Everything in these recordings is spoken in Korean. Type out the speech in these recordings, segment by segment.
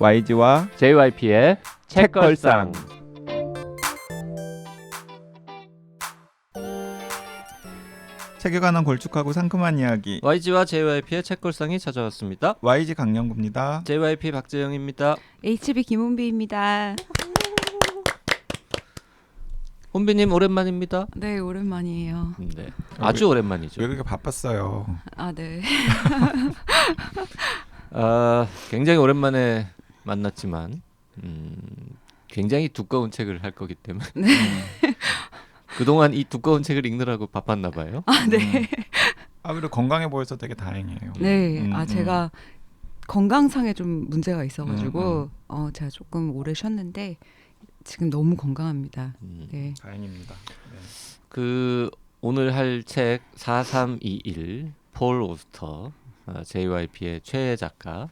YG와 JYP의 책걸상. 책에 관한 걸쭉하고 상큼한 이야기. YG와 JYP의 책걸상이 찾아왔습니다. YG 강영구입니다. JYP 박재영입니다. HB 김은비입니다. 혼비님 오랜만입니다. 네, 오랜만이에요. 네, 아주 오랜만이죠. 왜 그렇게 바빴어요? 아, 네. 굉장히 오랜만에 만났지만 굉장히 두꺼운 책을 할 거기 때문에 그동안 이 두꺼운 책을 읽느라고 바빴나 봐요. 아, 네. 그래도 건강해 보여서 되게 다행이에요. 네. 제가 건강상에 좀 문제가 있어가지고 제가 조금 오래 쉬었는데 지금 너무 건강합니다. 네. 다행입니다. 네. 그 오늘 할 책 4321 폴 오스터, JYP의 최애 작가.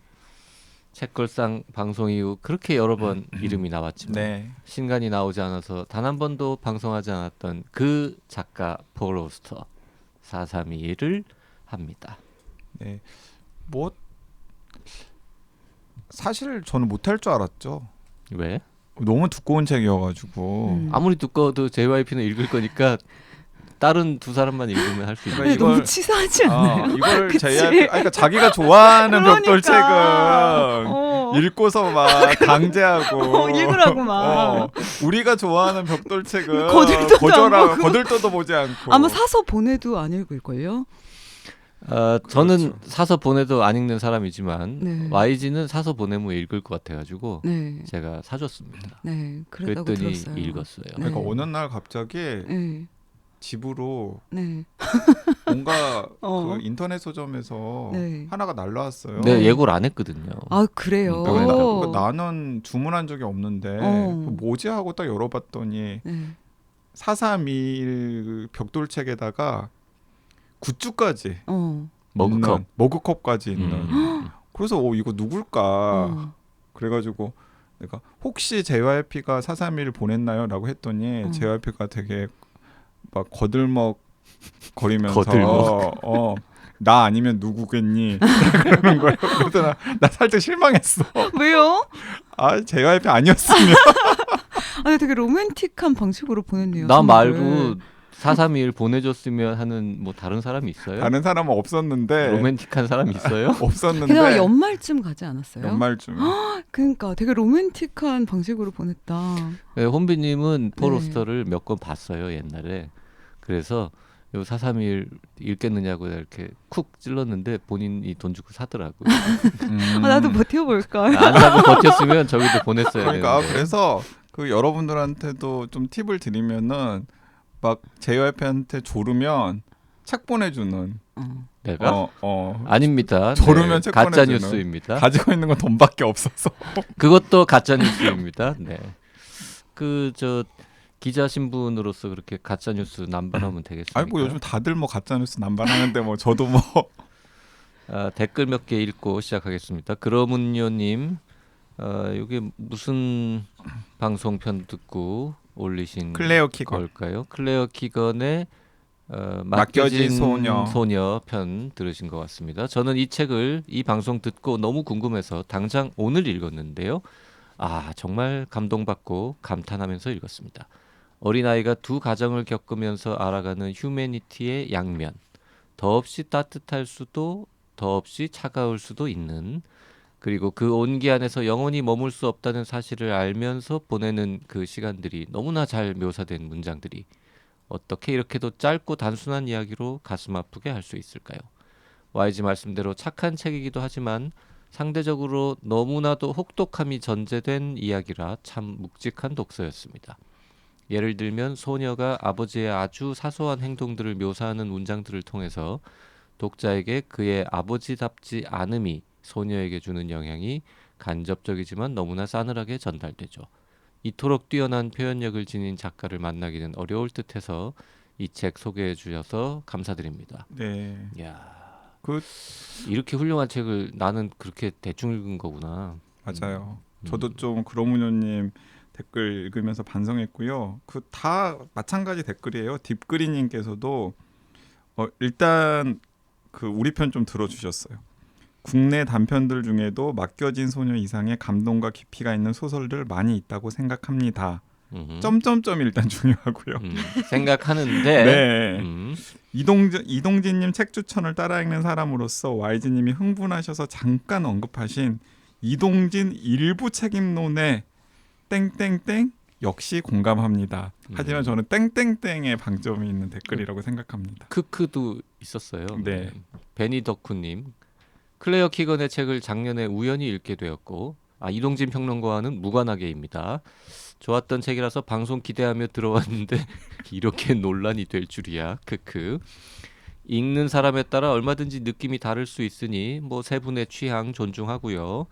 책걸상 방송 이후 그렇게 여러 번 이름이 나왔지만 네. 신간이 나오지 않아서 단 한 번도 방송하지 않았던 그 작가 폴 오스터 4321을 합니다. 네. 뭐 사실 저는 못할 줄 알았죠. 왜? 너무 두꺼운 책이어가지고. 아무리 두꺼워도 JYP는 읽을 거니까 다른 두 사람만 읽으면 할 수 있는. 네, 너무 치사하지 않나요? 이걸 그치? 그러니까 자기가 좋아하는 벽돌책은 그러니까. 읽고서 막 강제하고 읽으라고 막. 우리가 좋아하는 벽돌책은 거들떠도 거들떠도 보지 않고. 아마 사서 보내도 안 읽을걸요? 저는 그렇죠. 사서 보내도 안 읽는 사람이지만 네. YG는 사서 보내면 읽을 것 같아가지고 네. 제가 사줬습니다. 네. 그랬다고 그랬더니 들었어요. 읽었어요. 네. 그러니까 어느 날 갑자기 네. 집으로 네. 뭔가 어. 그 인터넷 서점에서 네. 하나가 날라왔어요. 네, 예고를 안 했거든요. 아, 그래요? 그러니까 나는 주문한 적이 없는데 어. 뭐지 하고 딱 열어봤더니 네. 4321 벽돌책에다가 굿즈까지 머그컵. 있는, 머그컵까지 있는. 그래서 이거 누굴까 그래가지고 내가 혹시 JYP가 4321을 보냈나요? 라고 했더니 JYP가 되게 막 거들먹 거리면서 나 아니면 누구겠니? 그러는 거예요. 그래서 나 살짝 실망했어. 왜요? JYP 아니었으면. 아니, 되게 로맨틱한 방식으로 보냈네요. 나 선물을. 말고 4321 보내줬으면 하는 뭐 다른 사람이 있어요? 다른 사람은 없었는데. 로맨틱한 사람이 있어요? 없었는데. 게다가 연말쯤 가지 않았어요? 연말쯤. 그러니까 되게 로맨틱한 방식으로 보냈다. 네, 혼비님은 폴 네. 오스터를 몇 권 봤어요 옛날에. 그래서 요 4321 읽겠느냐고 이렇게 쿡 찔렀는데 본인이 돈 주고 사더라고요. 나도 버텨볼까. 안 사고 버텼으면 저기도 보냈어요. 그러니까 그래서 그 여러분들한테도 좀 팁을 드리면은 막 JYP한테 조르면 책 보내주는. 내가 아닙니다. 조르면 책 가짜 보내주는. 뉴스입니다. 가지고 있는 건 돈밖에 없어서. 그것도 가짜 뉴스입니다. 네. 그 저 기자 신분으로서 그렇게 가짜 뉴스 남발하면 되겠습니까? 아이고 요즘 다들 뭐 가짜 뉴스 남발하는데 뭐 저도 뭐. 댓글 몇 개 읽고 시작하겠습니다. 그러문요님, 이게 무슨 방송편 듣고 올리신 클레어 키건. 걸까요? 클레어 키건의 맡겨진 소녀 편 들으신 것 같습니다. 저는 이 책을 이 방송 듣고 너무 궁금해서 당장 오늘 읽었는데요. 정말 감동받고 감탄하면서 읽었습니다. 어린아이가 두 가정을 겪으면서 알아가는 휴머니티의 양면, 더없이 따뜻할 수도 더없이 차가울 수도 있는, 그리고 그 온기 안에서 영원히 머물 수 없다는 사실을 알면서 보내는 그 시간들이 너무나 잘 묘사된 문장들이 어떻게 이렇게도 짧고 단순한 이야기로 가슴 아프게 할 수 있을까요? YG 말씀대로 착한 책이기도 하지만 상대적으로 너무나도 혹독함이 전제된 이야기라 참 묵직한 독서였습니다. 예를 들면 소녀가 아버지의 아주 사소한 행동들을 묘사하는 문장들을 통해서 독자에게 그의 아버지답지 않음이 소녀에게 주는 영향이 간접적이지만 너무나 싸늘하게 전달되죠. 이토록 뛰어난 표현력을 지닌 작가를 만나기는 어려울 듯해서 이 책 소개해 주셔서 감사드립니다. 네. 이야, 그 이렇게 훌륭한 책을 나는 그렇게 대충 읽은 거구나. 맞아요. 저도 좀 그러문요님 댓글 읽으면서 반성했고요. 그 다 마찬가지 댓글이에요. 딥그리님께서도 일단 그 우리 편 좀 들어주셨어요. 국내 단편들 중에도 맡겨진 소녀 이상의 감동과 깊이가 있는 소설들 많이 있다고 생각합니다. 점점점이 일단 중요하고요. 생각하는데 네. 음. 이동진님 책 추천을 따라 읽는 사람으로서 YG님이 흥분하셔서 잠깐 언급하신 이동진 일부 책임론에 땡땡땡 역시 공감합니다. 하지만 저는 땡땡땡의 방점이 있는 댓글이라고 생각합니다. 크크도 있었어요. 네. 베니 덕후님 클레어 키건의 책을 작년에 우연히 읽게 되었고 이동진 평론가와는 무관하게입니다. 좋았던 책이라서 방송 기대하며 들어왔는데 이렇게 논란이 될 줄이야. 크크. 읽는 사람에 따라 얼마든지 느낌이 다를 수 있으니 뭐 세 분의 취향 존중하고요.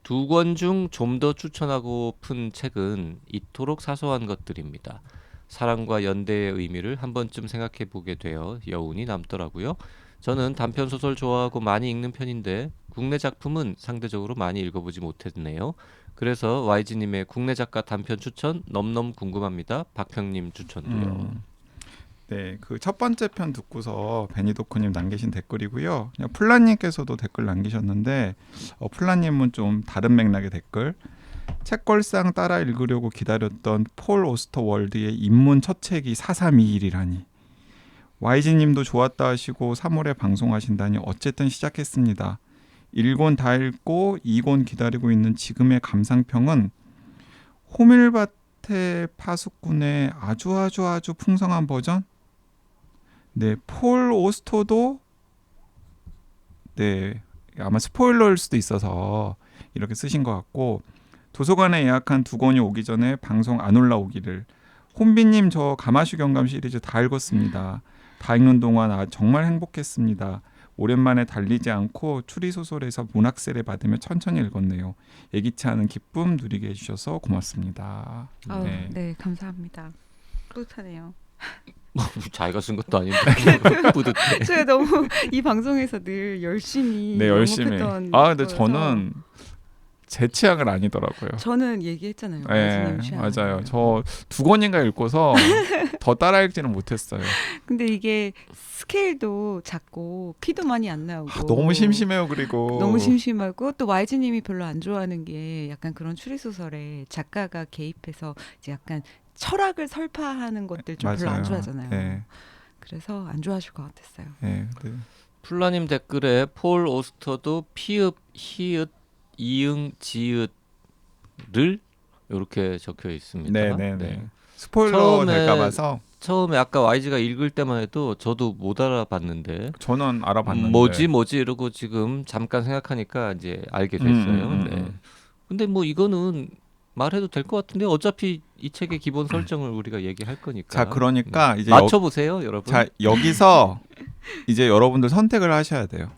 두 권 중 좀 더 추천하고픈 책은 이토록 사소한 것들입니다. 사랑과 연대의 의미를 한 번쯤 생각해 보게 되어 여운이 남더라고요. 저는 단편 소설 좋아하고 많이 읽는 편인데 국내 작품은 상대적으로 많이 읽어보지 못했네요. 그래서 YG님의 국내 작가 단편 추천 넘넘 궁금합니다. 박평님 추천도요. 네, 그 첫 번째 편 듣고서 베니도크님 남기신 댓글이고요. 그냥 플라님께서도 댓글 남기셨는데 플라님은 좀 다른 맥락의 댓글. 책걸상 따라 읽으려고 기다렸던 폴 오스터 월드의 입문 첫 책이 4321이라니. YG님도 좋았다 하시고 3월에 방송하신다니 어쨌든 시작했습니다. 1권 다 읽고 2권 기다리고 있는 지금의 감상평은 호밀밭의 파수꾼의 아주 풍성한 버전? 네, 폴 오스터도 네, 아마 스포일러일 수도 있어서 이렇게 쓰신 것 같고 도서관에 예약한 2권이 오기 전에 방송 안 올라오기를 혼비님 저 가마슈 경감 시리즈 다 읽었습니다. 다 읽는 동안 정말 행복했습니다. 오랜만에 달리지 않고 추리소설에서 문학세례 받으며 천천히 읽었네요. 예기치 않은 기쁨 누리게 해주셔서 고맙습니다. 네. 네, 감사합니다. 뿌듯하네요. 자기가 쓴 것도 아닌데 뿌듯해. 제가 너무 이 방송에서 늘 열심히 영업했던 근데 저는 제 취향은 아니더라고요. 저는 얘기했잖아요. 네, 맞아요. 저 2권인가 읽고서 더 따라 읽지는 못했어요. 근데 이게 스케일도 작고 피도 많이 안 나오고 너무 심심해요. 그리고 너무 심심하고 또 YG님이 별로 안 좋아하는 게 약간 그런 추리소설에 작가가 개입해서 이제 약간 철학을 설파하는 것들 좀 별로 안 좋아하잖아요. 네. 그래서 안 좋아하실 것 같았어요. 네. 플라님 댓글에 폴 오스터도 피읍, 히읗, 이응, 지읒을 이렇게 적혀 있습니다. 네. 스포일러 될까 봐서 처음에 아까 YG가 읽을 때만 해도 저도 못 알아봤는데 저는 알아봤는데 뭐지 이러고 지금 잠깐 생각하니까 이제 알게 됐어요. 네. 근데 뭐 이거는 말해도 될 것 같은데 어차피 이 책의 기본 설정을 우리가 얘기할 거니까. 자, 그러니까 이제 맞춰보세요, 여러분. 자, 여기서 이제 여러분들 선택을 하셔야 돼요.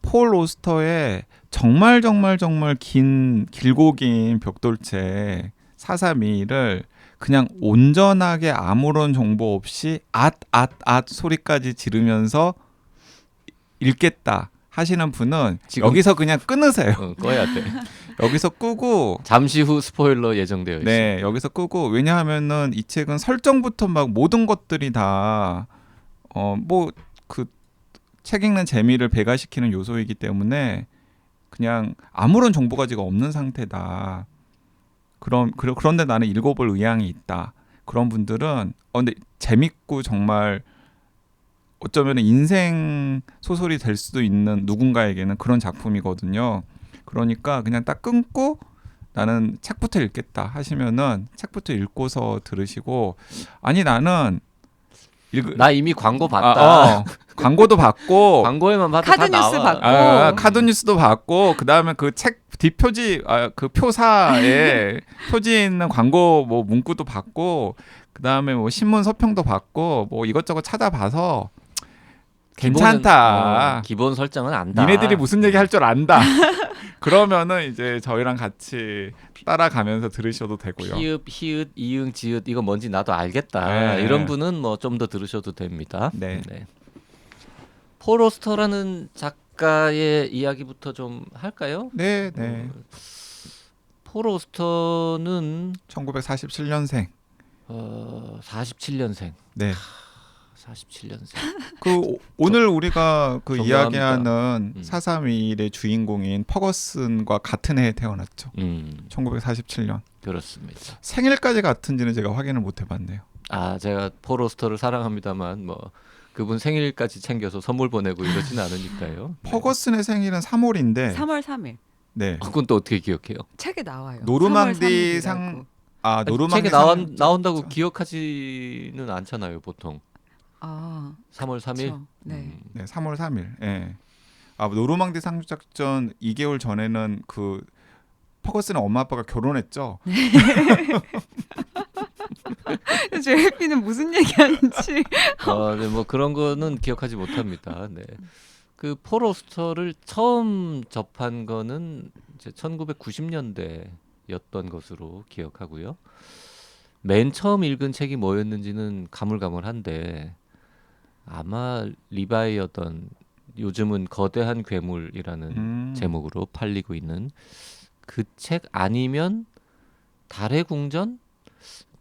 폴 오스터의 정말 길고 긴 벽돌책 432를 그냥 온전하게 아무런 정보 없이 소리까지 지르면서 읽겠다 하시는 분은 여기서 그냥 끊으세요. 꺼야 돼. 여기서 끄고 잠시 후 스포일러 예정되어 있습니다. 네, 여기서 끄고 왜냐하면은 이 책은 설정부터 막 모든 것들이 다 뭐 그 책 읽는 재미를 배가시키는 요소이기 때문에 그냥 아무런 정보가 지금 없는 상태다. 그런데 나는 읽어볼 의향이 있다. 그런 분들은 근데 재밌고 정말 어쩌면 인생 소설이 될 수도 있는 누군가에게는 그런 작품이거든요. 그러니까 그냥 딱 끊고 나는 책부터 읽겠다 하시면은 책부터 읽고서 들으시고 아니 나는 나 이미 광고 봤다. 광고도 봤고 광고에만 봐도 다 나와. 카드뉴스 봤고 카드뉴스도 봤고 그다음에 그 책 뒷표지 그 표사에 표지에 있는 광고 뭐 문구도 봤고 그다음에 뭐 신문 서평도 봤고 뭐 이것저것 찾아봐서 괜찮다. 기본 설정은 안다. 니네들이 무슨 얘기 할 줄 안다. 그러면은 이제 저희랑 같이 따라가면서 들으셔도 되고요. 피읍, 히읗, 이응, 지읒 이거 뭔지 나도 알겠다. 네. 이런 분은 뭐 좀 더 들으셔도 됩니다. 네. 폴 오스터라는 작가의 이야기부터 좀 할까요? 네. 폴 오스터는 1947년생. 47년생. 네. 47년생. 오늘 우리가 그 존경합니다. 이야기하는 431의 주인공인 퍼거슨과 같은 해에 태어났죠. 1947년. 그렇습니다. 생일까지 같은지는 제가 확인을 못 해봤네요. 제가 폴 오스터를 사랑합니다만 뭐 그분 생일까지 챙겨서 선물 보내고 이러진 않으니까요. 퍼거슨의 생일은 3월인데 3월 3일 네. 그건 또 어떻게 기억해요? 책에 나와요. 노르망디 3월 3일이라고. 상 책에 노르망디 나온다고 기억하지는 않잖아요, 보통. 3월 3일. 그쵸. 네. 네, 3월 3일. 예. 노르망디 상륙작전 2개월 전에는 그 퍼거슨의 엄마 아빠가 결혼했죠. JYP는 무슨 얘기하는지. 네, 뭐 그런 거는 기억하지 못합니다. 네. 그 폴 오스터를 처음 접한 거는 이제 1990년대였던 것으로 기억하고요. 맨 처음 읽은 책이 뭐였는지는 가물가물한데 아마 리바이어던 요즘은 거대한 괴물이라는 제목으로 팔리고 있는 그 책 아니면 달의 궁전?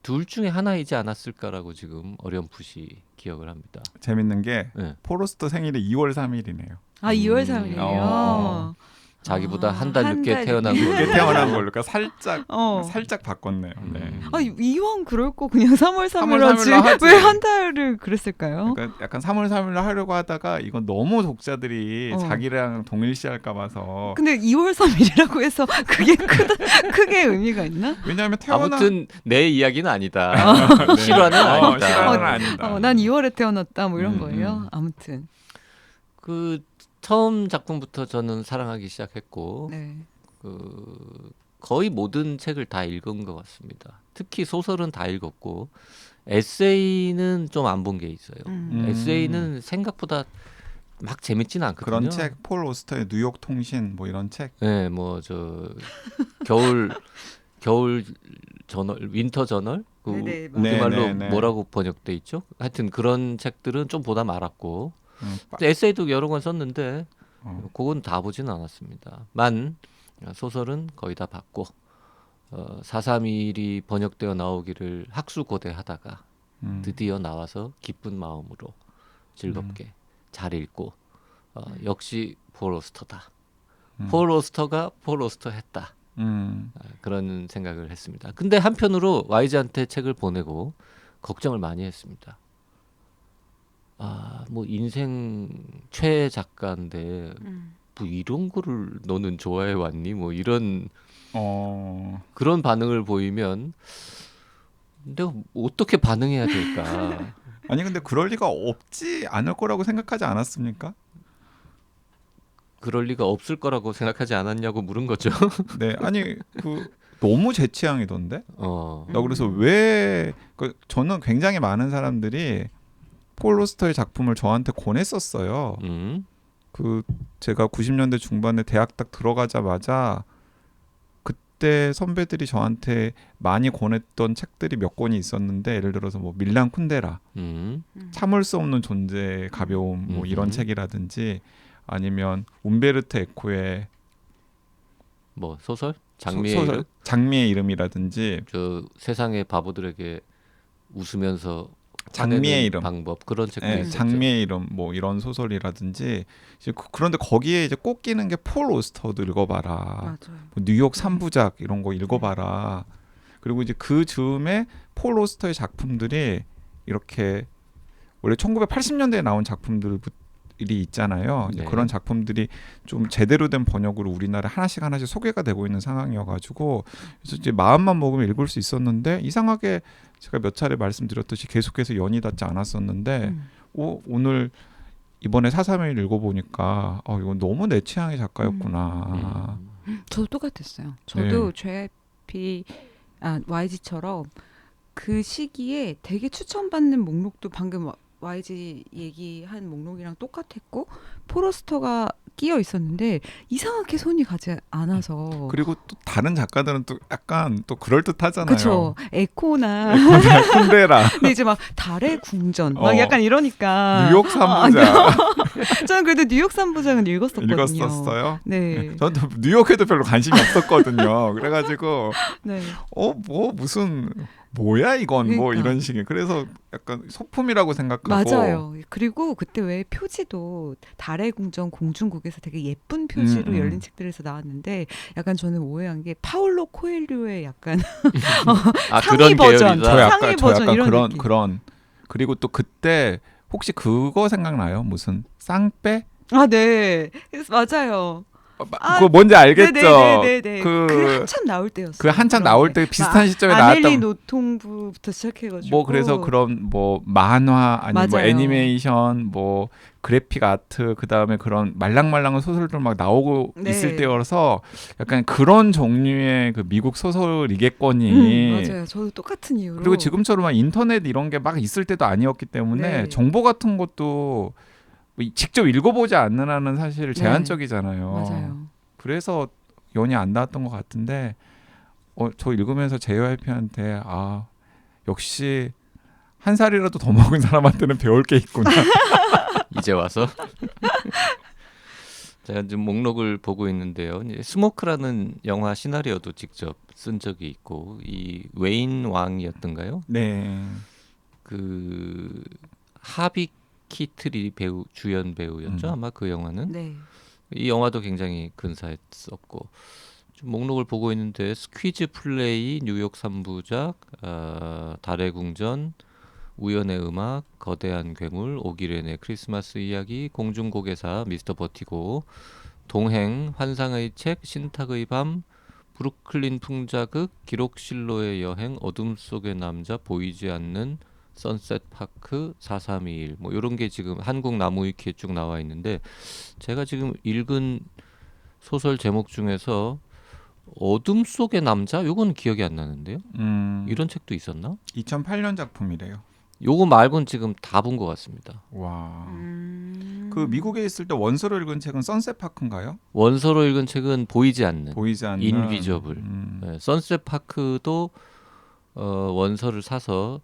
둘 중에 하나이지 않았을까라고 지금 어렴풋이 기억을 합니다. 재밌는 게 네. 폴 오스터 생일이 2월 3일이네요. 2월 3일이요. 자기보다 한 달 늦게 태어난 늦게 걸로. 태어난 걸로 그러니까 살짝 바꿨네요. 네. 이왕 그럴 거 그냥 3월 3일 3월 하지. 3일로 하지. 왜 한 달을 그랬을까요? 그러니까 약간 3월 3일로 하려고 하다가 이건 너무 독자들이 어. 자기랑 동일시할까 봐서. 근데 2월 3일이라고 해서 그게 크게 의미가 있나? 왜냐하면 태어난 아무튼 내 이야기는 아니다. 네. 실화는 아니다. 실화는 아니다. 난 2월에 태어났다 뭐 이런 음, 거예요. 아무튼. 그 처음 작품부터 저는 사랑하기 시작했고 네. 그 거의 모든 책을 다 읽은 것 같습니다. 특히 소설은 다 읽었고 에세이는 좀 안 본 게 있어요. 에세이는 생각보다 막 재밌지는 않거든요. 그런 책, 폴 오스터의 뉴욕 통신 뭐 이런 책. 네, 뭐 저 겨울 저널, 윈터 저널, 그 네네, 우리말로 네네네. 뭐라고 번역돼 있죠? 하여튼 그런 책들은 좀 보다 말았고 에세이도 여러 권 썼는데 그건 다 보지는 않았습니다. 소설은 거의 다 봤고 431이 번역되어 나오기를 학수고대하다가 드디어 나와서 기쁜 마음으로 즐겁게 잘 읽고 역시 폴 오스터다. 폴 오스터가 폴 오스터 했다. 그런 생각을 했습니다. 근데 한편으로 와이즈한테 책을 보내고 걱정을 많이 했습니다. 뭐 인생 최애 작가인데 뭐 이런 거를 너는 좋아해 왔니? 뭐 이런 그런 반응을 보이면 내가 어떻게 반응해야 될까? 아니 근데 그럴 리가 없지 않을 거라고 생각하지 않았습니까? 그럴 리가 없을 거라고 생각하지 않았냐고 물은 거죠. 네, 아니 그 너무 제 취향이던데. 나 그래서 저는 굉장히 많은 사람들이 폴 오스터의 작품을 저한테 권했었어요. 그 제가 90년대 중반에 대학 딱 들어가자마자 그때 선배들이 저한테 많이 권했던 책들이 몇 권이 있었는데 예를 들어서 뭐 밀란 쿤데라, 참을 수 없는 존재의 가벼움 뭐 이런 책이라든지 아니면 움베르토 에코의 뭐 소설? 장미의 이름? 장미의 이름이라든지 저 세상의 바보들에게 웃으면서 장미의 화내는 이름 방법 그런 책도 네, 있었죠. 장미의 이름 뭐 이런 소설이라든지 이제 그런데 거기에 이제 꼭 끼는 게 폴 오스터도 읽어봐라. 맞아요. 뭐 뉴욕 3부작 이런 거 읽어봐라. 그리고 이제 그 즈음에 폴 오스터의 작품들이 이렇게 원래 1980년대에 나온 작품들이 있잖아요. 네. 그런 작품들이 좀 제대로 된 번역으로 우리나라에 하나씩 소개가 되고 있는 상황이어가지고 그래서 이제 마음만 먹으면 읽을 수 있었는데 이상하게 제가 몇 차례 말씀드렸듯이 계속해서 연이 닿지 않았었는데 오늘 이번에 431 읽어보니까 이건 너무 내 취향의 작가였구나. 저도 똑같았어요. 저도 JYP YG처럼 그 시기에 되게 추천받는 목록도 방금 YG 얘기한 목록이랑 똑같았고 폴 오스터가 끼어 있었는데 이상하게 손이 가지 않아서. 그리고 또 다른 작가들은 또 약간 또 그럴 듯하잖아요. 그렇죠. 에코나 쿤데라. 근데 이제 막 달의 궁전 막 약간 이러니까 뉴욕 3부작. 저는 그래도 뉴욕 3부작은 읽었었거든요. 읽었었어요? 네. 저도 뉴욕에도 별로 관심이 없었거든요. 그래가지고 네. 뭐 무슨 뭐야 이건 뭐 그러니까. 이런 식의 그래서 약간 소품이라고 생각하고 맞아요. 그리고 그때 왜 표지도 달의 궁전 공중국에서 되게 예쁜 표지로 열린 책들에서 나왔는데 약간 저는 오해한 게 파울로 코엘료의 약간 상위 그런 버전, 저 계열이다. 상위 약간 버전 이런 그런 느낌. 그런 그리고 또 그때 혹시 그거 생각나요? 무슨 쌍빼? 아, 네. 맞아요. 그거 뭔지 알겠죠? 네네네네. 그 그 한참 나올 때였어요. 그 한참 그런 나올 게. 때 비슷한 시점에 아넬리 나왔던 노통부부터 시작해가지고 뭐 그래서 그런 뭐 만화 아니면 뭐 맞아요. 애니메이션 뭐 그래픽 아트 그다음에 그런 말랑말랑한 소설들 막 나오고 네. 있을 때여서 약간 그런 종류의 그 미국 소설이겠거니. 맞아요. 저도 똑같은 이유로. 그리고 지금처럼 막 인터넷 이런 게 막 있을 때도 아니었기 때문에 네. 정보 같은 것도 뭐 직접 읽어보지 않는 한은 사실 네. 제한적이잖아요. 맞아요. 그래서 연이 안 나왔던 것 같은데 저 읽으면서 JYP한테 역시 한 살이라도 더 먹은 사람한테는 배울 게 있구나. 이제 와서 제가 지금 목록을 보고 있는데요. 이제 스모크라는 영화 시나리오도 직접 쓴 적이 있고 이 웨인 왕이었던가요? 네. 그 하비 키트리 배우 주연 배우였죠. 아마 그 영화는 네. 이 영화도 굉장히 근사했었고 좀 목록을 보고 있는데 스퀴즈 플레이, 뉴욕 3부작, 달의 궁전, 우연의 음악, 거대한 괴물, 오기렌의 크리스마스 이야기, 공중고개사, 미스터 버티고, 동행, 환상의 책, 신탁의 밤, 브루클린 풍자극, 기록실로의 여행, 어둠 속의 남자, 보이지 않는 선셋 파크, 4321 뭐 이런 게 지금 한국 나무위키에 쭉 나와 있는데 제가 지금 읽은 소설 제목 중에서 어둠 속의 남자? 요건 기억이 안 나는데요. 이런 책도 있었나? 2008년 작품이래요. 요거 말고는 지금 다 본 것 같습니다. 와. 그 미국에 있을 때 원서로 읽은 책은 선셋 파크인가요? 원서로 읽은 책은 보이지 않는 보이지 않는 인비저블. 네, 선셋 파크도 원서를 사서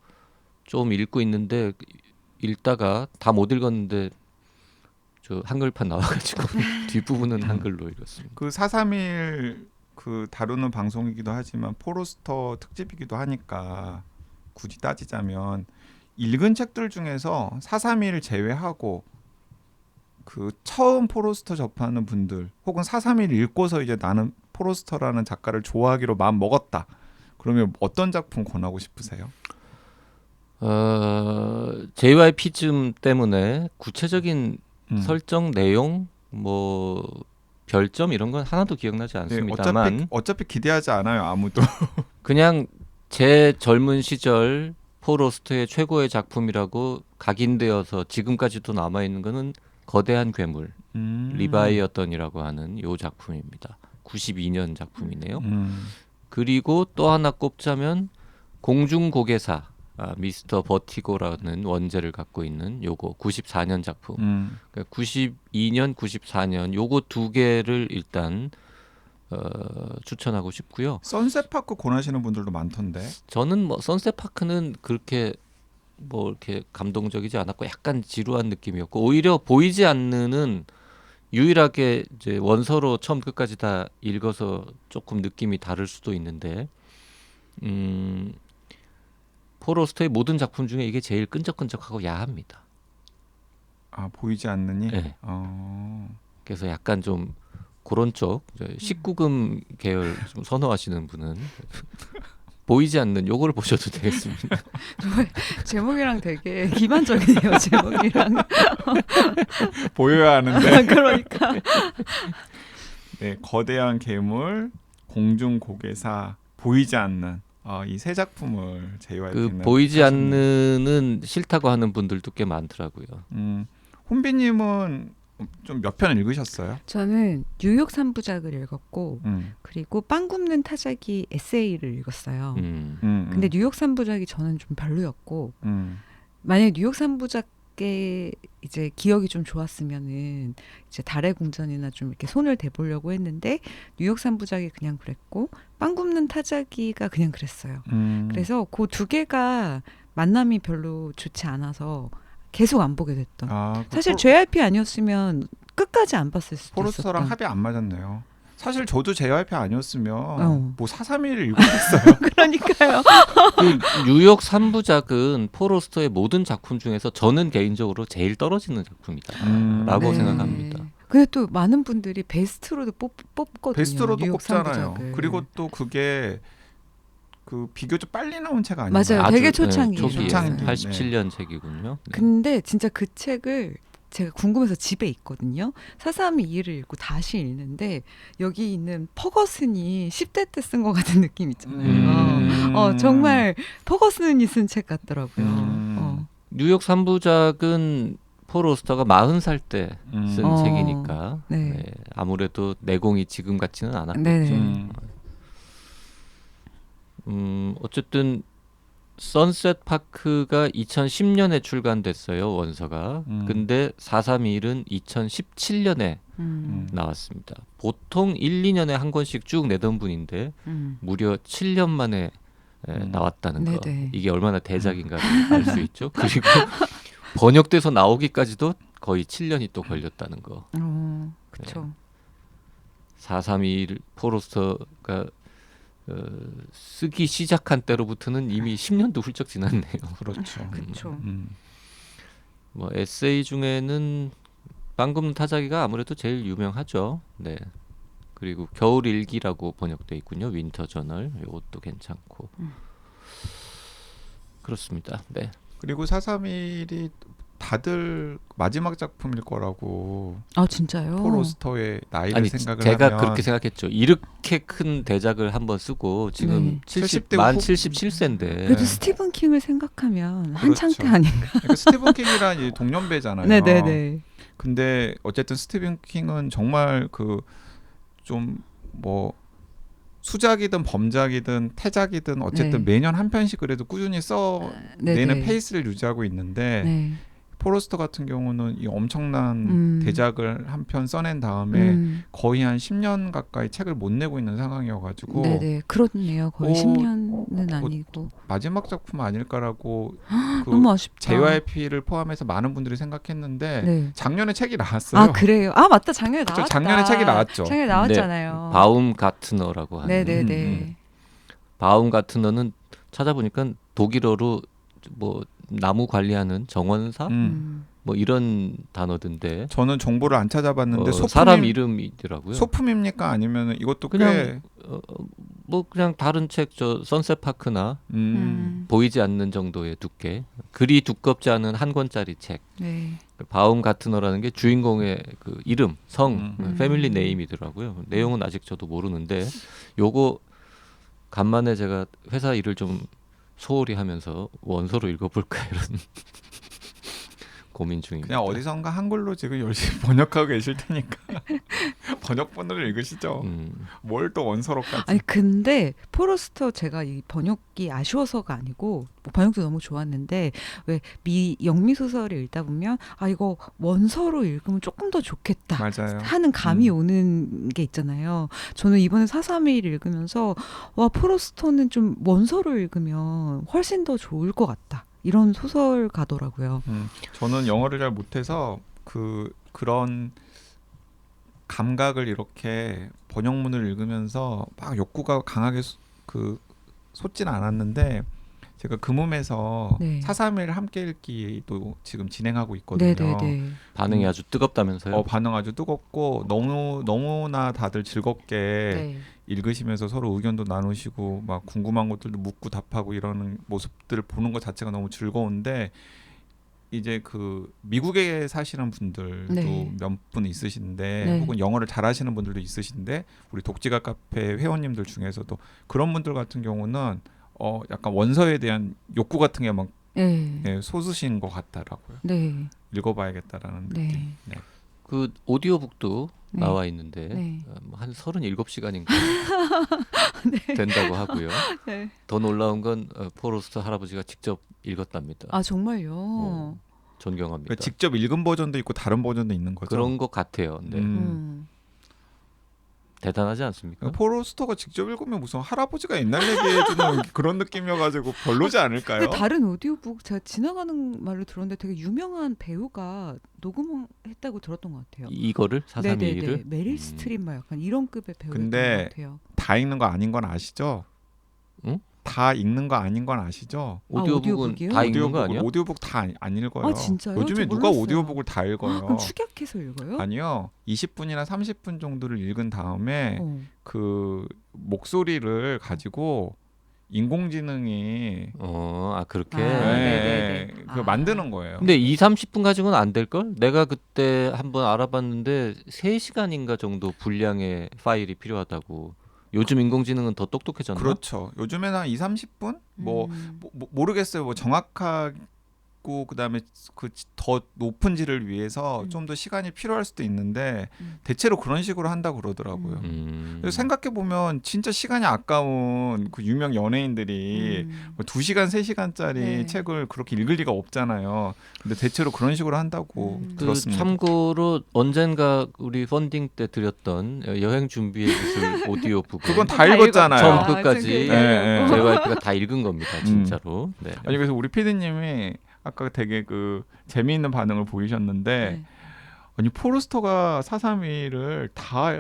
좀 읽고 있는데 읽다가 다 못 읽었는데 저 한글판 나와가지고 뒷부분은 한글로 읽었습니다. 그 431 그 다루는 방송이기도 하지만 포로스터 특집이기도 하니까 굳이 따지자면 읽은 책들 중에서 431 제외하고 그 처음 포로스터 접하는 분들 혹은 431 읽고서 이제 나는 포로스터라는 작가를 좋아하기로 마음 먹었다. 그러면 어떤 작품 권하고 싶으세요? JYP즘 때문에 구체적인 설정 내용 뭐 별점 이런 건 하나도 기억나지 않습니다만 네, 어차피 기대하지 않아요 아무도. 그냥 제 젊은 시절 포로스트의 최고의 작품이라고 각인되어서 지금까지도 남아 있는 거는 거대한 괴물 리바이어던이라고 하는 요 작품입니다. 92년 작품이네요. 그리고 또 하나 꼽자면 공중고개사 미스터 버티고라는 원제를 갖고 있는 요거 94년 작품. 그러니까 92년, 94년 요거 두 개를 일단 추천하고 싶고요. 선셋 파크 권하시는 분들도 많던데. 저는 뭐 선셋 파크는 그렇게 뭐 이렇게 감동적이지 않았고 약간 지루한 느낌이었고 오히려 보이지 않는은 유일하게 이제 원서로 처음 끝까지 다 읽어서 조금 느낌이 다를 수도 있는데 포로스터의 모든 작품 중에 이게 제일 끈적끈적하고 야합니다. 보이지 않느니. 네. 그래서 약간 좀 그런 쪽 19금 계열 좀 선호하시는 분은 보이지 않는 요거를 보셔도 되겠습니다. 제목이랑 되게 기만적이네요. 제목이랑. 보여야 하는데. 그러니까. 네, 거대한 괴물, 공중고개사, 보이지 않는 이 세 작품을 JYP는 보이지 않는은 싫다고 하는 분들도 꽤 많더라고요. 혼비님은 좀 몇 편 읽으셨어요? 저는 뉴욕 3부작을 읽었고 그리고 빵 굽는 타자기 에세이를 읽었어요. 근데 뉴욕 3부작이 저는 좀 별로였고 만약에 뉴욕 3부작의 이제 기억이 좀 좋았으면은 이제 달의 궁전이나 좀 이렇게 손을 대보려고 했는데 뉴욕 3부작이 그냥 그랬고 빵 굽는 타자기가 그냥 그랬어요. 그래서 그 두 개가 만남이 별로 좋지 않아서 계속 안 보게 됐던. 사실 JYP 아니었으면 끝까지 안 봤을 수도 포로스터랑 있었던. 합이 안 맞았네요. 사실 저도 JYP 아니었으면 뭐 431을 읽었어요. 그러니까요. 그 뉴욕 3부작은 포로스터의 모든 작품 중에서 저는 개인적으로 제일 떨어지는 작품이다라고 네. 생각합니다. 근데 또 많은 분들이 베스트로도 뽑거든요. 베스트로도 뉴욕 꼽잖아요. 3부작을. 그리고 또 그게 그 비교적 빨리 나온 책 아닌가요? 맞아요. 아주, 되게 초창기. 초기에 초창기. 87년 책이군요. 네. 근데 진짜 그 책을 제가 궁금해서 집에 있거든요. 432를 읽고 다시 읽는데 여기 있는 퍼거슨이 10대 때 쓴 것 같은 느낌 있잖아요. 정말 퍼거슨이 쓴 책 같더라고요. 뉴욕 3부작은 폴 오스터가 40살 때 쓴 책이니까 네. 네, 아무래도 내공이 지금 같지는 않았겠죠. 네. 어쨌든 선셋 파크가 2010년에 출간됐어요, 원서가. 근데 431은 2017년에 나왔습니다. 보통 1, 2년에 한 권씩 쭉 내던 분인데 무려 7년 만에 나왔다는 거. 네네. 이게 얼마나 대작인가를 알 수 있죠. 그리고 번역돼서 나오기까지도 거의 7년이 또 걸렸다는 거. 그렇죠. 431 포로스터가 쓰기 시작한 때로부터는 이미 10년도 훌쩍 지났네요. 그렇죠. 그렇죠. 뭐 에세이 중에는 빵금 타자기가 아무래도 제일 유명하죠. 네. 그리고 겨울 일기라고 번역돼 있군요. 윈터 저널. 이것도 괜찮고. 그렇습니다. 네. 그리고 431이 다들 마지막 작품일 거라고. 아 진짜요? 폴 오스터의 나이를 아니 생각을 제가 하면 그렇게 생각했죠. 이렇게 큰 대작을 한번 쓰고 지금 네. 70대 만 77세인데. 그래도 스티븐 킹을 생각하면 한창 그렇죠. 때 아닌가? 그러니까 스티븐 킹이란 이 동년배잖아요. 네네네. 근데 어쨌든 스티븐 킹은 정말 그 좀 뭐 수작이든 범작이든 태작이든 어쨌든 네. 매년 한 편씩 그래도 꾸준히 내는 페이스를 유지하고 있는데 네. 포로스터 같은 경우는 이 엄청난 대작을 한 편 써낸 다음에 거의 한 10년 가까이 책을 못 내고 있는 상황이어가지고 네네 그렇네요. 거의 10년은 아니고 마지막 작품 아닐까라고 그 너무 아쉽다. JYP를 포함해서 많은 분들이 생각했는데 네. 작년에 책이 나왔어요. 아 그래요? 아 맞다 작년에 그렇죠. 나왔다. 작년에 책이 나왔죠. 작년에 나왔잖아요. 바움가트너라고 하는. 네네네. 바움가트너는 찾아보니까 독일어로 뭐 나무 관리하는 정원사 뭐 이런 단어던데. 저는 정보를 안 찾아봤는데 사람 이름이더라고요. 소품입니까? 아니면 이것도 그냥 뭐 그냥 다른 책 저 선셋 파크나 보이지 않는 정도의 두께, 글이 두껍지 않은 한 권짜리 책. 네. 바움가트너라는 게 주인공의 그 이름, 성, 패밀리 네임이더라고요. 내용은 아직 저도 모르는데 요거 간만에 제가 회사 일을 좀 소홀히 하면서 원서로 읽어볼까 이런 고민 중입니다. 그냥 어디선가 한글로 지금 열심히 번역하고 계실 테니까 번역본으로 읽으시죠. 뭘 또 원서로까지. 아니 근데 포로스터 제가 이 번역이 아쉬워서가 아니고 뭐 번역도 너무 좋았는데 왜 영미 소설을 읽다 보면 아 이거 원서로 읽으면 조금 더 좋겠다 맞아요. 하는 감이 오는 게 있잖아요. 저는 이번에 431 읽으면서 와 포로스터는 좀 원서로 읽으면 훨씬 더 좋을 것 같다. 이런 소설가더라고요. 저는 영어를 잘 못해서 그런 감각을 이렇게 번역문을 읽으면서 막 욕구가 강하게 솟진 않았는데 제가 그 몸에서 네. 431 함께 읽기도 지금 진행하고 있거든요. 네네네. 반응이 아주 뜨겁다면서요? 반응 아주 뜨겁고 너무나 다들 즐겁게 네. 읽으시면서 서로 의견도 나누시고 막 궁금한 것들도 묻고 답하고 이러는 모습들을 보는 것 자체가 너무 즐거운데 이제 그 미국에 사시는 분들도 네. 몇 분 있으신데 네. 혹은 영어를 잘하시는 분들도 있으신데 우리 독지가 카페 회원님들 중에서도 그런 분들 같은 경우는 약간 원서에 대한 욕구 같은 게 막 네. 솟으신 것 같더라고요. 네. 읽어봐야겠다라는 느낌. 네. 네. 그 오디오북도 네. 나와 있는데 네. 한 37시간인가 네. 된다고 하고요. 네. 더 놀라운 건 포로스터 할아버지가 직접 읽었답니다. 아 정말요? 존경합니다. 그러니까 직접 읽은 버전도 있고 다른 버전도 있는 거죠. 그런 것 같아요. 네. 대단하지 않습니까? 포로스터가 직접 읽으면 무슨 할아버지가 옛날 얘기해주는 그런 느낌이어가지고 별로지 않을까요? 근데 다른 오디오북 제가 지나가는 말로 들었는데 되게 유명한 배우가 녹음했다고 들었던 것 같아요. 이거를 432를 네네네. 메릴 스트립 막 약간 이런 급의 배우였던 근데 것 같아요. 다 읽는 거 아닌 건 아시죠? 응? 다 읽는 거 아닌 건 아시죠? 오디오북은 오디오북이요? 다 읽는 거 아니야? 오디오북 다 안 읽어요. 아 진짜요? 요즘에 저 누가 몰랐어요. 오디오북을 다 읽어요? 그럼 축약해서 읽어요? 아니요. 20분이나 30분 정도를 읽은 다음에 어. 그 목소리를 가지고 인공지능이 그렇게. 아, 네네네. 그 만드는 거예요. 근데 2, 30분 가지고는 안 될 걸? 내가 그때 한번 알아봤는데 3시간인가 정도 분량의 파일이 필요하다고. 요즘 인공지능은 더 똑똑해졌나? 그렇죠. 요즘에는 한 2, 30분? 모르겠어요. 뭐 정확하고 그다음에 그 더 높은 질을 위해서 좀 더 시간이 필요할 수도 있는데 대체로 그런 식으로 한다고 그러더라고요. 그래서 생각해 보면 진짜 시간이 아까운 그 유명 연예인들이 뭐 2시간, 3시간짜리 네. 책을 그렇게 읽을 리가 없잖아요. 근데 대체로 그런 식으로 한다고 그 들었습니다. 참고로 언젠가 우리 펀딩 때 드렸던 여행 준비의 기술 오디오북 그건 다 읽었잖아요. 처음 끝까지 네. JYP가 다 읽은 겁니다. 진짜로. 네. 아니 그래서 우리 PD님이 아까 되게 그 재미있는 반응을 보이셨는데 네. 아니 포르스터가 432를 다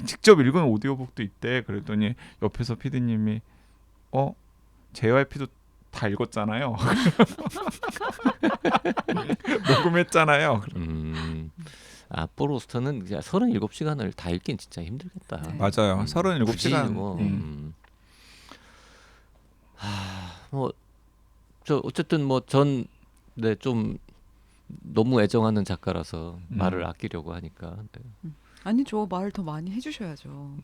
직접 읽은 오디오북도 있대. 그랬더니 옆에서 PD님이 JYP도 다 읽었잖아요. 녹음했잖아요. 포로스터는 37시간을 다 읽긴 진짜 힘들겠다. 네. 맞아요. 37시간. 저 어쨌든 좀 너무 애정하는 작가라서 말을 아끼려고 하니까. 네. 아니 저 말 더 많이 해주셔야죠.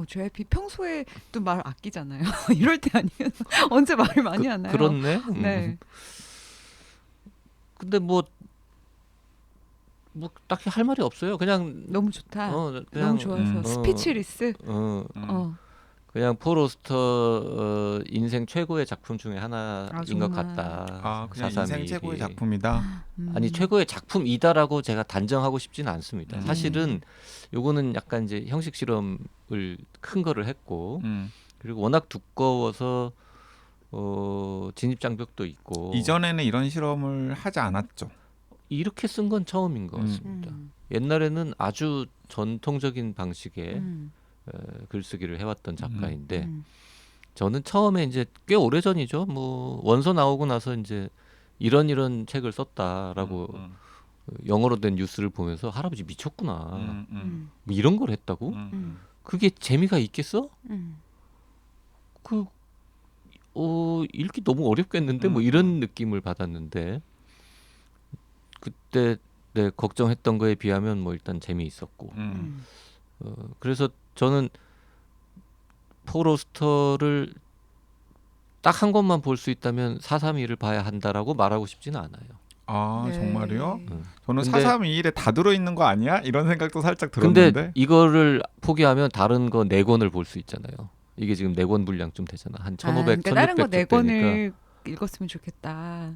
JYP 평소에 또 말 아끼잖아요. 이럴 때 아니면 언제 말을 많이 하나요? 그렇네. 네. 근데 뭐 딱히 할 말이 없어요. 그냥 너무 좋다. 그냥, 너무 좋아서 스피치리스. 그냥 포로스터 인생 최고의 작품 중에 하나인 것 정말. 같다. 그냥 인생 최고의 작품이다. 아니 최고의 작품이다라고 제가 단정하고 싶지는 않습니다. 사실은 요거는 약간 이제 형식 실험을 큰 거를 했고 그리고 워낙 두꺼워서 진입 장벽도 있고 이전에는 이런 실험을 하지 않았죠. 이렇게 쓴 건 처음인 것 같습니다. 옛날에는 아주 전통적인 방식의 글쓰기를 해왔던 작가인데 저는 처음에 이제 꽤 오래 전이죠. 뭐 원서 나오고 나서 이제 이런 책을 썼다라고 영어로 된 뉴스를 보면서 할아버지 미쳤구나. 뭐 이런 걸 했다고? 그게 재미가 있겠어? 읽기 너무 어렵겠는데 뭐 이런 느낌을 받았는데 그때 걱정했던 거에 비하면 뭐 일단 재미있었고 그래서 저는 포로스터를 딱 한 권만 볼 수 있다면 432를 봐야 한다라고 말하고 싶지는 않아요. 네. 정말요? 저는 근데 432일에 다 들어있는 거 아니야? 이런 생각도 살짝 들었는데. 근데 이거를 포기하면 다른 거 4권을 볼 수 있잖아요. 이게 지금 4권 분량 좀 되잖아. 한 1500, 그러니까 다른 거 1600쪽 4권을 되니까 읽었으면 좋겠다.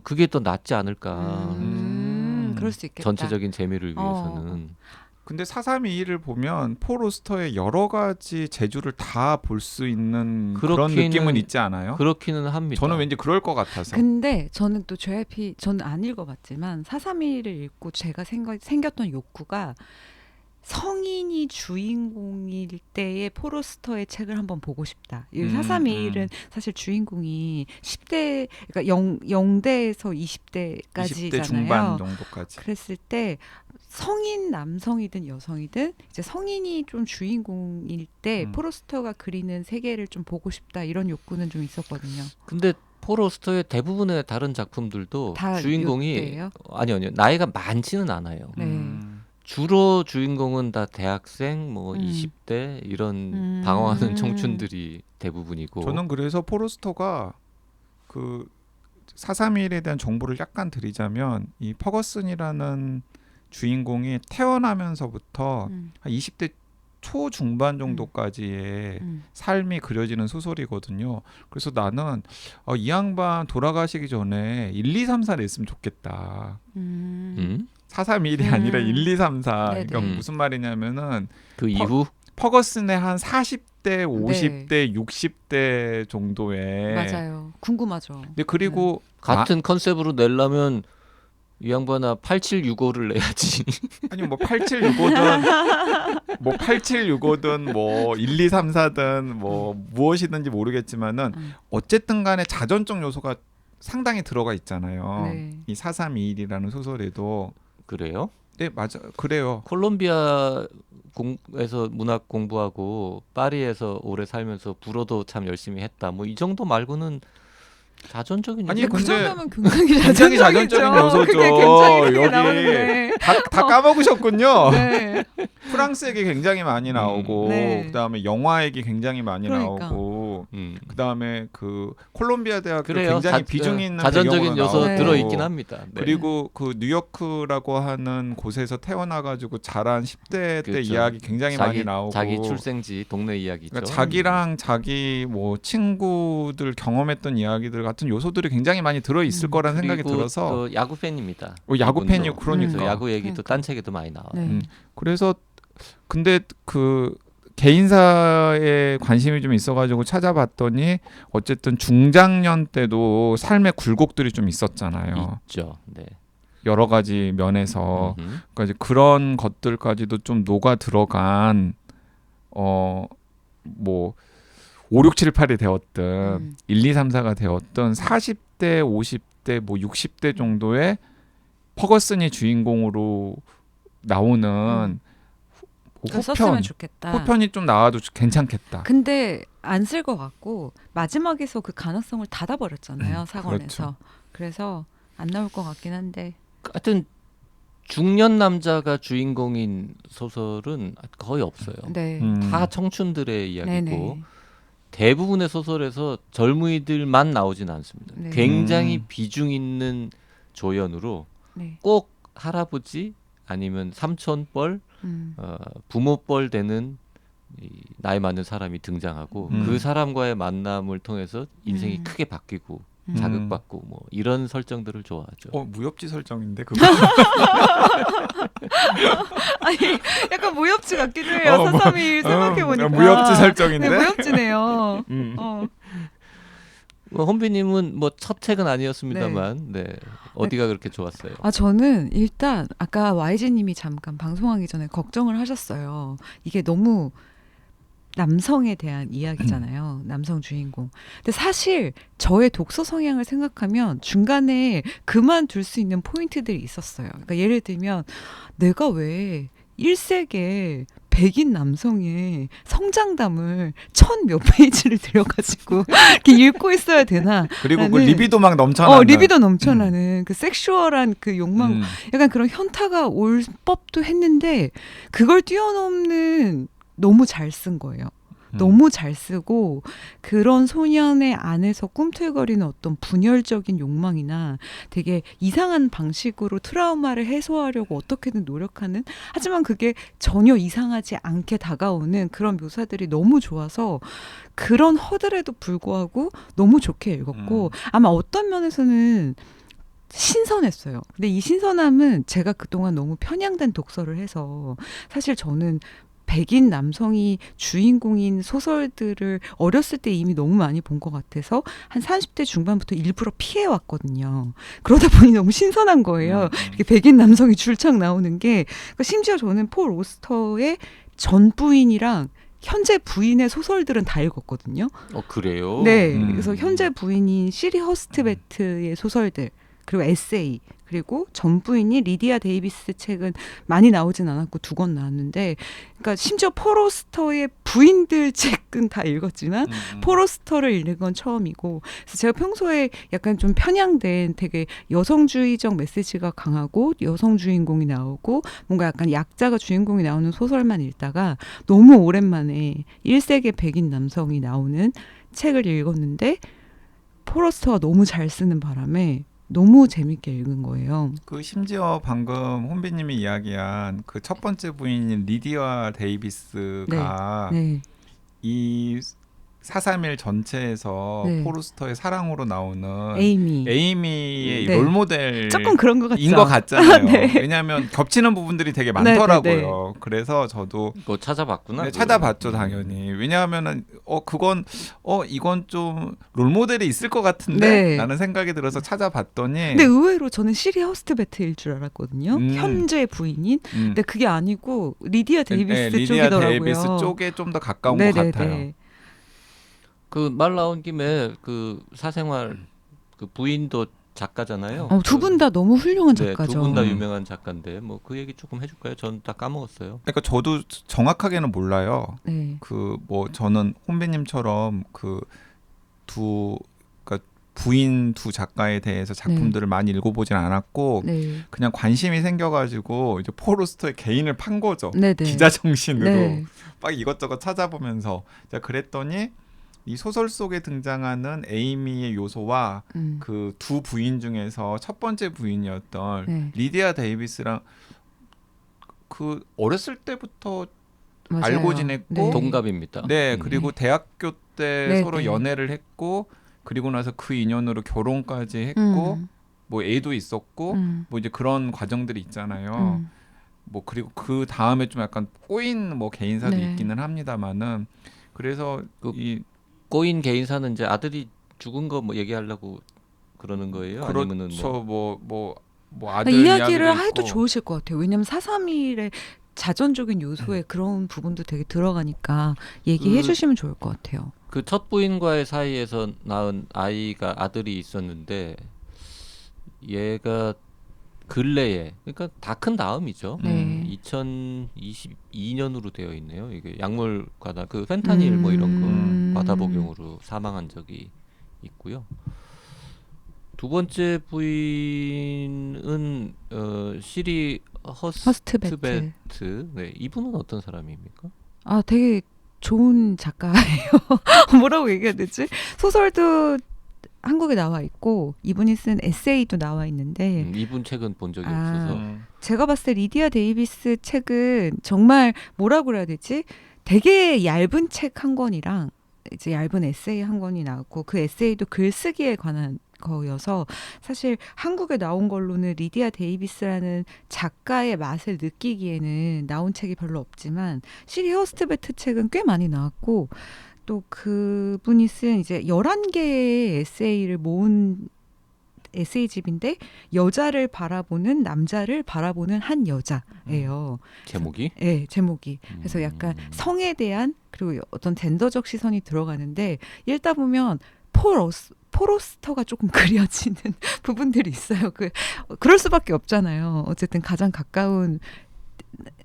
그게 더 낫지 않을까. 그럴 수 있겠다. 전체적인 재미를 위해서는. 근데 432를 보면 포로스터의 여러 가지 재주를 다 볼 수 있는 그런 느낌은 있지 않아요? 그렇기는 합니다. 저는 왠지 그럴 것 같아서. 근데 저는 또 JYP 저는 안 읽어봤지만 431을 읽고 제가 생겼던 욕구가 성인이 주인공일 때의 포로스터의 책을 한번 보고 싶다. 431은 사실 주인공이 10대, 그러니까 0대에서 20대까지잖아요. 20대 중반 정도까지. 그랬을 때 성인 남성이든 여성이든 이제 성인이 좀 주인공일 때 포로스터가 그리는 세계를 좀 보고 싶다. 이런 욕구는 좀 있었거든요. 근데 포로스터의 대부분의 다른 작품들도 다 주인공이 요때예요? 아니요 나이가 많지는 않아요. 네. 주로 주인공은 다 대학생, 뭐 20대 이런 방황하는 청춘들이 대부분이고. 저는 그래서 포로스터가 그 431에 대한 정보를 약간 드리자면 이 퍼거슨이라는 주인공이 태어나면서부터 한 20대 초중반 정도까지의 삶이 그려지는 소설이거든요. 그래서 나는 이 양반 돌아가시기 전에 1, 2, 3, 4 냈으면 좋겠다. 431이 아니라 1, 2, 3, 4. 네네. 그러니까 무슨 말이냐면은 그 이후 퍼거슨의 한 40대, 50대, 네. 60대 정도의 맞아요. 궁금하죠. 근데 그리고 같은 컨셉으로 내려면 이 양반아 8765를 내야지. 아니 뭐 8765든 뭐 8765든 뭐 1, 2, 3, 4든 뭐 무엇이든지 모르겠지만은 어쨌든 간에 자전적 요소가 상당히 들어가 있잖아요. 네. 이 4321이라는 소설에도 그래요? 네, 맞아. 그래요. 콜롬비아 에서 문학 공부하고 파리에서 오래 살면서 불어도 참 열심히 했다. 뭐 이 정도 말고는 자전적인 아니, 요소는 그 근데 정도면 굉장히 굉장히 자전적인 요소죠. 그게 굉장히 여기 나오는데. 다 까먹으셨군요. 네. 프랑스 얘기 굉장히 많이 나오고 네. 그다음에 영화 얘기 굉장히 많이 그러니까. 나오고 그다음에 그 콜롬비아 대학교 그래요. 굉장히 비중이 있는 자전적인 배경으로 요소 네. 들어 있긴 합니다. 네. 그리고 그 뉴요크라고 하는 곳에서 태어나가지고 자란 10대 때 그렇죠. 이야기 굉장히 많이 나오고 자기 출생지 동네 이야기죠. 그러니까 자기랑 자기 뭐 친구들 경험했던 이야기들 같은 요소들이 굉장히 많이 들어 있을 거라는 생각이 그리고 들어서 또 야구 팬입니다. 야구 이분도. 팬이요. 그러니까 그래서 야구 얘기도 그러니까. 딴 책에도 많이 나와요. 네. 그래서 근데 그 개인사에 관심이 좀 있어가지고 찾아봤더니 어쨌든 중장년 때도 삶의 굴곡들이 좀 있었잖아요. 있죠. 네. 여러 가지 면에서 음흠. 그러니까 이제 그런 것들까지도 좀 녹아 들어간 뭐 5, 6, 7, 8이 되었든 1, 2, 3, 4가 되었든 40대, 50대, 뭐 60대 정도의 퍼거슨이 주인공으로 나오는 썼으면 좋겠다. 후편이 좀 나와도 괜찮겠다. 근데 안 쓸 것 같고 마지막에서 그 가능성을 닫아버렸잖아요. 사건에서. 그렇죠. 그래서 안 나올 것 같긴 한데. 하여튼 중년 남자가 주인공인 소설은 거의 없어요. 네. 다 청춘들의 이야기고 네네. 대부분의 소설에서 젊은이들만 나오진 않습니다. 네. 굉장히 비중 있는 조연으로 네. 꼭 할아버지 아니면 삼촌뻘, 부모뻘 되는 이 나이 많은 사람이 등장하고 그 사람과의 만남을 통해서 인생이 크게 바뀌고 자극받고 뭐 이런 설정들을 좋아하죠. 무협지 설정인데 그거. 아니 약간 무협지 같기도 해요. 431 생각해 보니까. 무협지 설정인데. 네, 무협지네요. 혼비님은 뭐 첫 책은 아니었습니다만, 네. 어디가 그렇게 좋았어요? 저는 일단 아까 YG님이 잠깐 방송하기 전에 걱정을 하셨어요. 이게 너무 남성에 대한 이야기잖아요. 남성 주인공. 근데 사실 저의 독서 성향을 생각하면 중간에 그만둘 수 있는 포인트들이 있었어요. 그러니까 예를 들면 내가 왜 1세기에 백인 남성의 성장담을 1000몇 페이지를 들여가지고 이렇게 읽고 있어야 되나? 그리고 그 리비도 막 넘쳐나는. 리비도 넘쳐나는 그 섹슈얼한 그 욕망, 약간 그런 현타가 올 법도 했는데 그걸 뛰어넘는 너무 잘 쓴 거예요. 너무 잘 쓰고 그런 소년의 안에서 꿈틀거리는 어떤 분열적인 욕망이나 되게 이상한 방식으로 트라우마를 해소하려고 어떻게든 노력하는, 하지만 그게 전혀 이상하지 않게 다가오는 그런 묘사들이 너무 좋아서 그런 허들에도 불구하고 너무 좋게 읽었고 아마 어떤 면에서는 신선했어요. 근데 이 신선함은 제가 그동안 너무 편향된 독서를 해서 사실 저는 백인 남성이 주인공인 소설들을 어렸을 때 이미 너무 많이 본 것 같아서 한 30대 중반부터 일부러 피해왔거든요. 그러다 보니 너무 신선한 거예요. 이렇게 백인 남성이 줄창 나오는 게. 그러니까 심지어 저는 폴 오스터의 전 부인이랑 현재 부인의 소설들은 다 읽었거든요. 그래요? 네. 그래서 현재 부인인 시리 허스트베트의 소설들, 그리고 에세이, 그리고 전 부인이 리디아 데이비스 책은 많이 나오진 않았고 2권 나왔는데, 그러니까 심지어 폴 오스터의 부인들 책은 다 읽었지만 폴 오스터를 읽는 건 처음이고, 그래서 제가 평소에 약간 좀 편향된 되게 여성주의적 메시지가 강하고 여성 주인공이 나오고 뭔가 약간 약자가 주인공이 나오는 소설만 읽다가 너무 오랜만에 1세기 백인 남성이 나오는 책을 읽었는데 폴 오스터가 너무 잘 쓰는 바람에 너무 재밌게 읽은 거예요. 그 심지어 방금 혼비님이 이야기한 그 첫 번째 부인인 리디아 데이비스가 네. 이 431 전체에서 네. 포르스터의 사랑으로 나오는 네. 에이미의 롤모델인 조금 그런 것 같죠. 것 같잖아요. 네. 왜냐하면 겹치는 부분들이 되게 많더라고요. 네. 그래서 저도 그거 찾아봤구나. 찾아봤죠, 당연히. 왜냐하면은 이건 좀 롤모델이 있을 것 같은데 네. 라는 생각이 들어서 찾아봤더니 근데 의외로 저는 시리 허스트베트일 줄 알았거든요. 현재 부인인. 근데 그게 아니고 리디아 데이비스 리디아 쪽이더라고요. 데이비스 쪽에 좀 더 가까운 네네네. 것 같아요. 그 말 나온 김에 그 사생활 그 부인도 작가잖아요. 두 분 다 너무 훌륭한 네, 작가죠. 두 분 다 유명한 작가인데 뭐 그 얘기 조금 해줄까요? 전 다 까먹었어요. 그러니까 저도 정확하게는 몰라요. 네. 그 뭐 저는 혼배님처럼 그러니까 부인 두 작가에 대해서 작품들을 많이 읽어보진 않았고 네. 그냥 관심이 생겨가지고 이제 포르스터의 개인을 판 거죠. 네네. 기자 정신으로 네. 막 이것저것 찾아보면서 자 그랬더니 이 소설 속에 등장하는 에이미의 요소와 그 두 부인 중에서 첫 번째 부인이었던 네. 리디아 데이비스랑 그 어렸을 때부터 맞아요. 알고 지냈고 네. 동갑입니다. 네, 그리고 대학교 때 네, 서로 네. 연애를 했고 그리고 나서 그 인연으로 결혼까지 했고 뭐 애도 있었고 뭐 이제 그런 과정들이 있잖아요. 뭐 그리고 그 다음에 좀 약간 꼬인 뭐 개인사도 네. 있기는 합니다만은 그래서 이 꼬인 개인사는 이제 아들이 죽은 거 뭐 얘기하려고 그러는 거예요? 아니면은 그렇죠. 뭐 그러니까 아들 이야기를 이야기도 해도 있고. 좋으실 것 같아요. 왜냐면 431의 자전적인 요소에 그런 부분도 되게 들어가니까 얘기해 주시면 좋을 것 같아요. 그 첫 부인과의 사이에서 낳은 아이가 아들이 있었는데 얘가 근래에 그러니까 다 큰 다음이죠. 네. 2022년으로 되어 있네요. 이게 약물 과다 그 펜타닐 뭐 이런 거 과다 복용으로 사망한 적이 있고요. 두 번째 부인은 시리 허스트베트. 네, 이분은 어떤 사람입니까? 아, 되게 좋은 작가예요. 뭐라고 얘기해야 되지? 소설도 한국에 나와 있고 이분이 쓴 에세이도 나와 있는데 이분 책은 본 적이 없어서 제가 봤을 때 리디아 데이비스 책은 정말 뭐라고 그래야 되지? 되게 얇은 책 한 권이랑 이제 얇은 에세이 한 권이 나왔고 그 에세이도 글쓰기에 관한 거여서 사실 한국에 나온 걸로는 리디아 데이비스라는 작가의 맛을 느끼기에는 나온 책이 별로 없지만 시리 허스트베트 책은 꽤 많이 나왔고 또 그분이 쓴 이제 11개의 에세이를 모은 에세이집인데 여자를 바라보는 남자를 바라보는 한 여자예요. 제목이? 네, 제목이. 그래서 약간 성에 대한 그리고 어떤 젠더적 시선이 들어가는데 읽다 보면 포로스터가 조금 그려지는 부분들이 있어요. 그럴 수밖에 없잖아요. 어쨌든 가장 가까운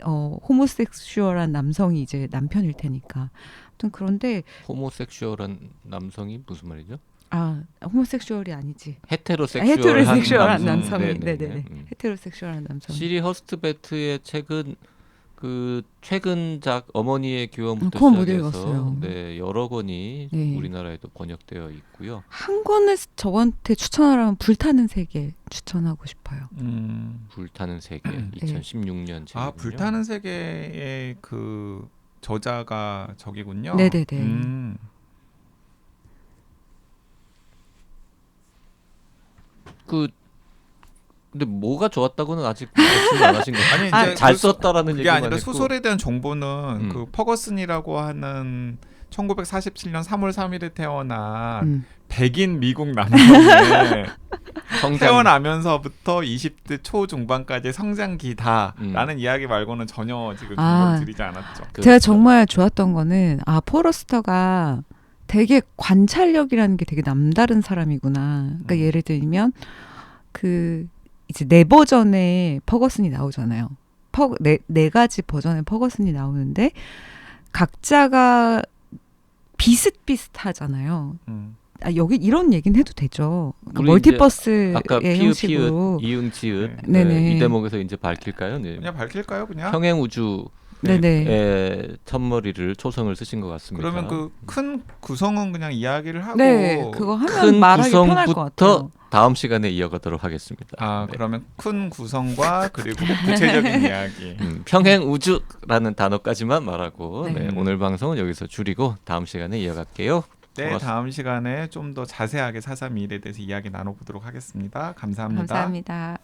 호모섹슈얼한 남성이 이제 남편일 테니까. 아무튼 그런데 호모섹슈얼한 남성이 무슨 말이죠? 아, 호모섹슈얼이 아니지. 헤테로섹슈얼한 남성이. 네네네. 헤테로섹슈얼한 남성. 시리 허스트베트의 책은 그 최근작 어머니의 규범부터 그건 못 시작해서 읽었어요. 네, 여러 권이 네. 우리나라에도 번역되어 있고요. 한 권을 저한테 추천하라면 불타는 세계 추천하고 싶어요. 불타는 세계 2016년 책이군요. 아, 불타는 세계의 그 저자가 저기군요. 네네네. 근데 뭐가 좋았다고는 아직 말씀 안 하신 거예요. 아니 이제 잘 썼다라는 그게 얘기만 아니라 했고. 소설에 대한 정보는 그 퍼거슨이라고 하는 1947년 3월 3일에 태어난 백인 미국 남성의 태어나면서부터 20대 초중반까지의 성장기다라는 이야기 말고는 전혀 지금 정보를 드리지 않았죠. 제가 정말 좋았던 거는 포러스터가 되게 관찰력이라는 게 되게 남다른 사람이구나. 그러니까 예를 들면 이제 4버전의 퍼거슨이 나오잖아요. 네 가지 버전의 퍼거슨이 나오는데 각자가 비슷비슷하잖아요. 여기 이런 얘기는 해도 되죠. 그러니까 멀티버스의 아까 형식으로 이응 지읒 네네. 이 대목에서 이제 밝힐까요? 네. 그냥 밝힐까요, 그냥? 평행 우주 네. 첫머리를 초성을 쓰신 것 같습니다. 그러면 그 큰 구성은 그냥 이야기를 하고 네, 그거 하면 큰 말하기 편할 것 같아요. 구성부터 다음 시간에 이어가도록 하겠습니다. 네. 그러면 큰 구성과 그리고 구체적인 이야기. 평행 우주라는 단어까지만 말하고 네. 네, 오늘 방송은 여기서 줄이고 다음 시간에 이어갈게요. 네, 고맙습니다. 다음 시간에 좀 더 자세하게 431에 대해서 이야기 나눠보도록 하겠습니다. 감사합니다. 감사합니다.